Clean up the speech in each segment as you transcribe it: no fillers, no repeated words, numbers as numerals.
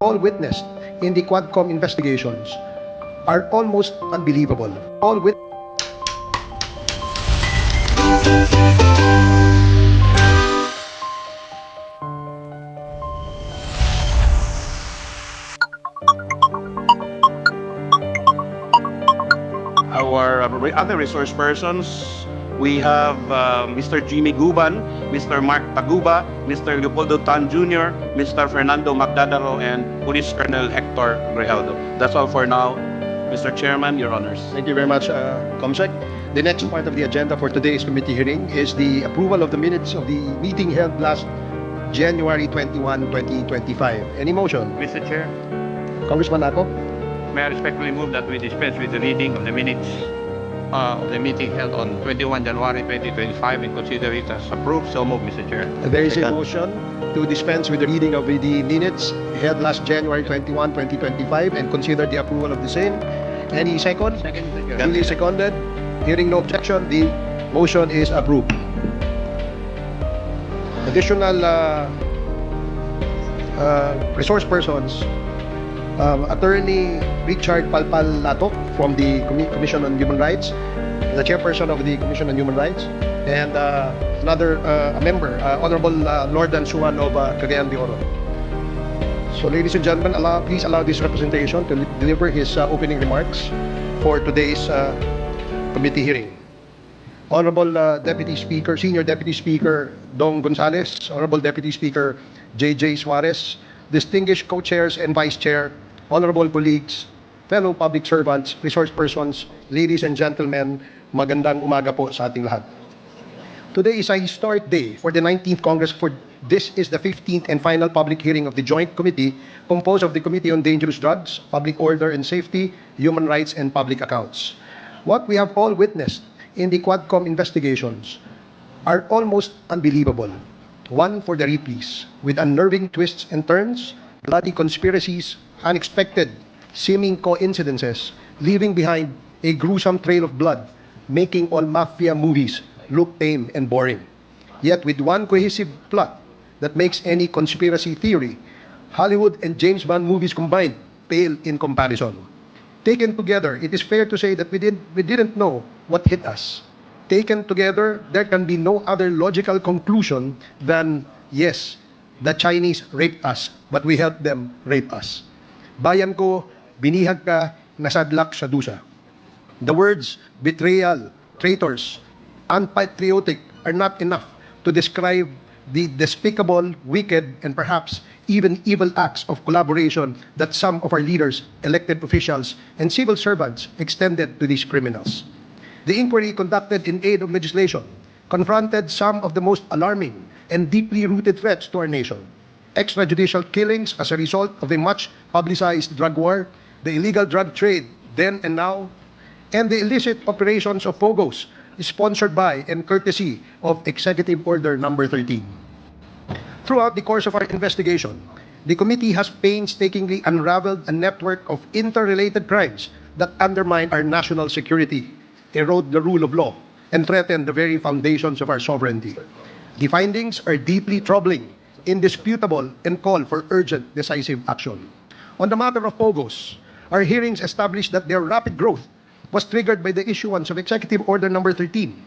all witnessed in the Quadcom investigations are almost unbelievable. All wit- Our other resource persons, we have Mr. Jimmy Guban, Mr. Mark Taguba, Mr. Leopoldo Tan Jr., Mr. Fernando Magdadaro, and Police Colonel Hector Grijaldo. That's all for now. Mr. Chairman, Your Honors. Thank you very much, Comsec. The next part of the agenda for today's committee hearing is the approval of the minutes of the meeting held last January 21, 2025. Any motion? Mr. Chair, Congressman Ako? may I respectfully move that we dispense with the reading of the minutes of the meeting held on 21 January 2025 and consider it as approved. So move, Mr. Chair. There is a Second. motion to dispense with the reading of the minutes held last January 21, 2025 and consider the approval of the same. Any second? Second, Mr. Chair. Duly seconded. Hearing no objection, the motion is approved. Additional resource persons, Attorney Richard Palpal Latok from the Commission on Human Rights, the chairperson of the Commission on Human Rights, and another a member, Honorable Lord Dansuan of Cagayan de Oro. So, ladies and gentlemen, please allow this representation to deliver his opening remarks for today's committee hearing. Honorable Deputy Speaker, Senior Deputy Speaker Dong Gonzales, Honorable Deputy Speaker J.J. Suarez, distinguished co-chairs and vice chair, honorable colleagues, fellow public servants, resource persons, ladies and gentlemen, magandang umaga po sa ating lahat. Today is a historic day for the 19th Congress, for this is the 15th and final public hearing of the Joint Committee composed of the Committee on Dangerous Drugs, Public Order and Safety, Human Rights and Public Accounts. What we have all witnessed in the Quadcom investigations are almost unbelievable. One for the Ripley's, with unnerving twists and turns, bloody conspiracies, unexpected seeming coincidences, leaving behind a gruesome trail of blood, making all mafia movies look tame and boring. Yet with one cohesive plot that makes any conspiracy theory, Hollywood and James Bond movies combined pale in comparison. Taken together, it is fair to say that we didn't know what hit us. Taken together, there can be no other logical conclusion than, yes, the Chinese raped us, but we helped them rape us. Bayan ko, binihag ka, nasadlak sa dusa. The words betrayal, traitors, unpatriotic are not enough to describe the despicable, wicked, and perhaps even evil acts of collaboration that some of our leaders, elected officials, and civil servants extended to these criminals. The inquiry conducted in aid of legislation confronted some of the most alarming and deeply rooted threats to our nation. Extrajudicial killings as a result of a much publicized drug war, the illegal drug trade then and now, and the illicit operations of POGOs sponsored by and courtesy of Executive Order Number 13. Throughout the course of our investigation, the committee has painstakingly unraveled a network of interrelated crimes that undermine our national security, erode the rule of law, and threaten the very foundations of our sovereignty. The findings are deeply troubling, indisputable, and call for urgent, decisive action. On the matter of POGOs, our hearings established that their rapid growth was triggered by the issuance of Executive Order Number 13.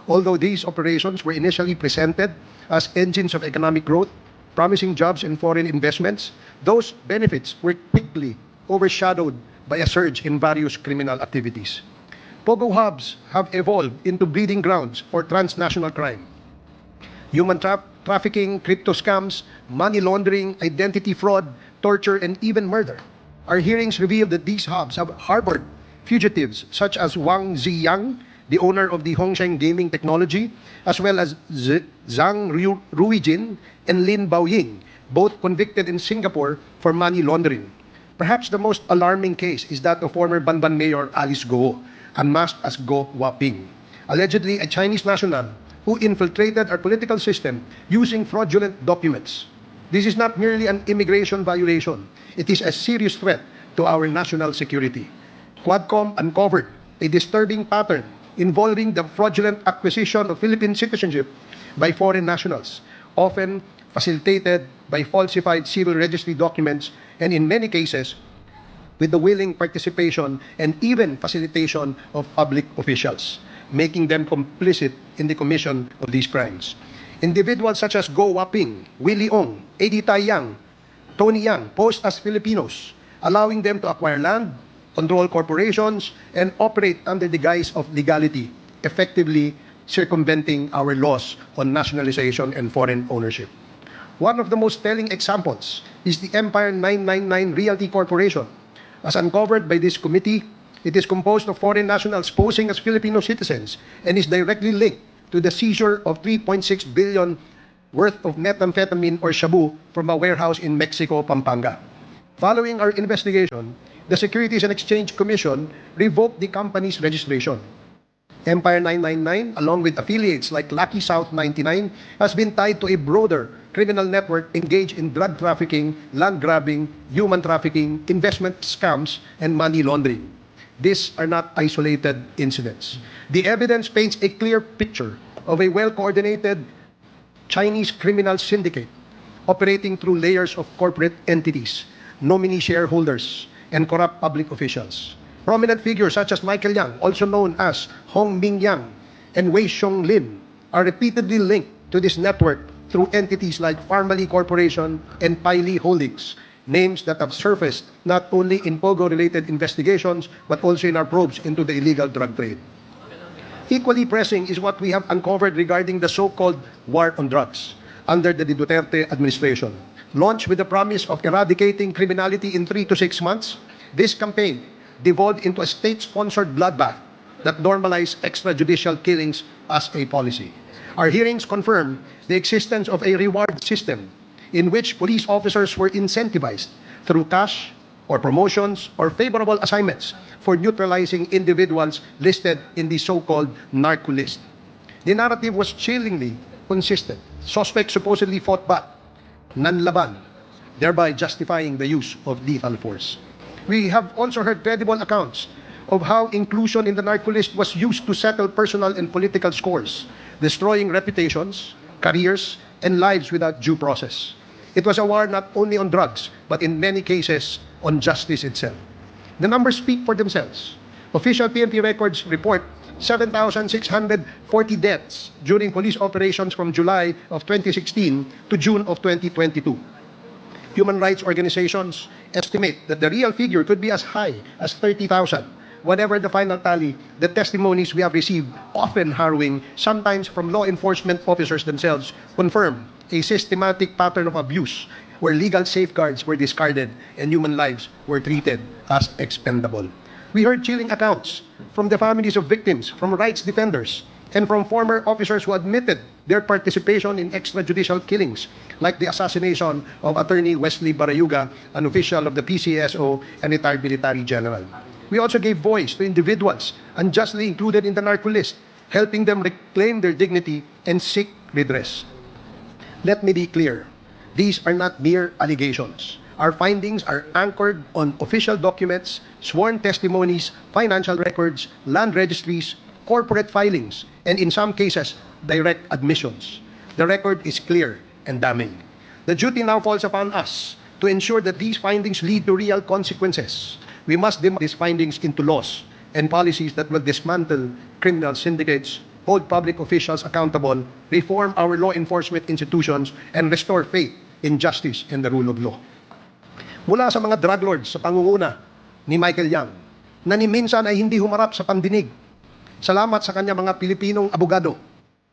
Although these operations were initially presented as engines of economic growth, promising jobs and foreign investments, those benefits were quickly overshadowed by a surge in various criminal activities. POGO hubs have evolved into breeding grounds for transnational crime. Human trafficking, crypto scams, money laundering, identity fraud, torture, and even murder. Our hearings revealed that these hubs have harbored fugitives such as Wang Ziyang, the owner of the Hongsheng Gaming Technology, as well as Zhang Ruijin and Lin Baoying, both convicted in Singapore for money laundering. Perhaps the most alarming case is that of former Banban Mayor Alice Go, unmasked as Go Waping, allegedly a Chinese national who infiltrated our political system using fraudulent documents. This is not merely an immigration violation. It is a serious threat to our national security. Quadcom uncovered a disturbing pattern involving the fraudulent acquisition of Philippine citizenship by foreign nationals, often facilitated by falsified civil registry documents, and in many cases, with the willing participation and even facilitation of public officials, making them complicit in the commission of these crimes. Individuals such as Go Waping, Willie Ong, Eddie Tai Yang, Tony Yang posed as Filipinos, allowing them to acquire land, control corporations, and operate under the guise of legality, effectively circumventing our laws on nationalization and foreign ownership. One of the most telling examples is the Empire 999 Realty Corporation. As uncovered by this committee, it is composed of foreign nationals posing as Filipino citizens and is directly linked to the seizure of 3.6 billion worth of methamphetamine or shabu from a warehouse in Mexico, Pampanga. Following our investigation, the Securities and Exchange Commission revoked the company's registration. Empire 999, along with affiliates like Lucky South 99, has been tied to a broader criminal network engaged in drug trafficking, land grabbing, human trafficking, investment scams, and money laundering. These are not isolated incidents. The evidence paints a clear picture of a well-coordinated Chinese criminal syndicate operating through layers of corporate entities, nominee shareholders, and corrupt public officials. Prominent figures such as Michael Yang, also known as Hong Ming Yang, and Wei Xiong Lin are repeatedly linked to this network through entities like Farmally Corporation and Piley Holdings, names that have surfaced not only in Pogo-related investigations but also in our probes into the illegal drug trade. Equally pressing is what we have uncovered regarding the so-called war on drugs under the Duterte administration. Launched with the promise of eradicating criminality in 3 to 6 months, this campaign devolved into a state-sponsored bloodbath that normalized extrajudicial killings as a policy. Our hearings confirm the existence of a reward system in which police officers were incentivized through cash or promotions or favorable assignments for neutralizing individuals listed in the so-called narco list. The narrative was chillingly consistent. Suspects supposedly fought back, nanlaban, thereby justifying the use of lethal force. We have also heard credible accounts of how inclusion in the narco list was used to settle personal and political scores, destroying reputations, careers, and lives without due process. It was a war not only on drugs, but in many cases, on justice itself. The numbers speak for themselves. Official PNP records report 7,640 deaths during police operations from July of 2016 to June of 2022. Human rights organizations estimate that the real figure could be as high as 30,000. Whatever the final tally, the testimonies we have received, often harrowing, sometimes from law enforcement officers themselves, confirm a systematic pattern of abuse where legal safeguards were discarded and human lives were treated as expendable. We heard chilling accounts from the families of victims, from rights defenders, and from former officers who admitted their participation in extrajudicial killings, like the assassination of Attorney Wesley Barayuga, an official of the PCSO and retired military general. We also gave voice to individuals unjustly included in the narco list, helping them reclaim their dignity and seek redress. Let me be clear, these are not mere allegations. Our findings are anchored on official documents, sworn testimonies, financial records, land registries, corporate filings, and in some cases, direct admissions. The record is clear and damning. The duty now falls upon us to ensure that these findings lead to real consequences. We must develop these findings into laws and policies that will dismantle criminal syndicates, hold public officials accountable, reform our law enforcement institutions, and restore faith in justice and the rule of law. Mula sa mga drug lords sa pangunguna ni Michael Yang, na ni minsan ay hindi humarap sa pandinig, salamat sa kanya mga Pilipinong abogado,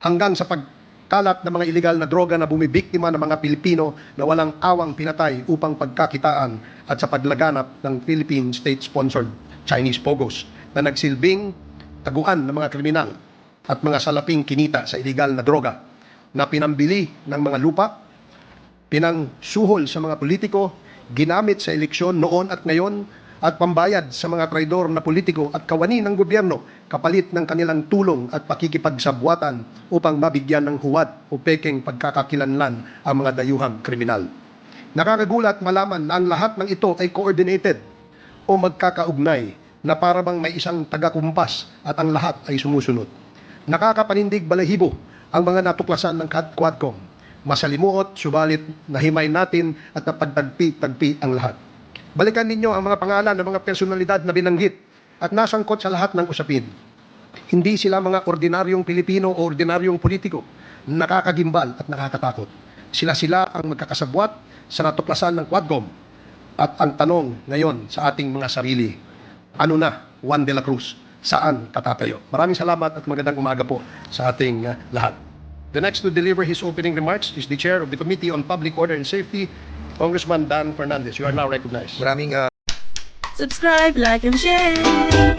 hanggang sa pagkalat ng mga iligal na droga na bumibiktima ng mga Pilipino na walang awang pinatay upang pagkakitaan at sa paglaganap ng Philippine state-sponsored Chinese Pogos na nagsilbing taguan ng mga kriminal at mga salaping kinita sa iligal na droga na pinambili ng mga lupa, pinangsuhol sa mga politiko, ginamit sa eleksyon noon at ngayon, at pambayad sa mga traidor na politiko at kawani ng gobyerno kapalit ng kanilang tulong at pakikipagsabwatan upang mabigyan ng huwad o pekeng pagkakakilanlan ang mga dayuhang kriminal. Nakakagulat malaman na ang lahat ng ito ay coordinated o magkakaugnay na para bang may isang taga-kumpas at ang lahat ay sumusunod. Nakakapanindig balahibo ang mga natuklasan ng Quadcom. masalimuot, subalit nahimay natin at napagtagpi-tagpi ang lahat. Balikan ninyo ang mga pangalan ng mga personalidad na binanggit at nasangkot sa lahat ng usapin. Hindi sila mga ordinaryong Pilipino o ordinaryong politiko, nakakagimbal at nakakatakot. Sila ang magkakasabwat sa natuklasan ng Quadcom. At ang tanong ngayon sa ating mga sarili, ano na, Juan de la Cruz, saan katatayo? Maraming salamat at magandang umaga po sa ating lahat. The next to deliver his opening remarks is the Chair of the Committee on Public Order and Safety, Congressman Dan Fernandez. You are now recognized. Maraming Subscribe, like, and share.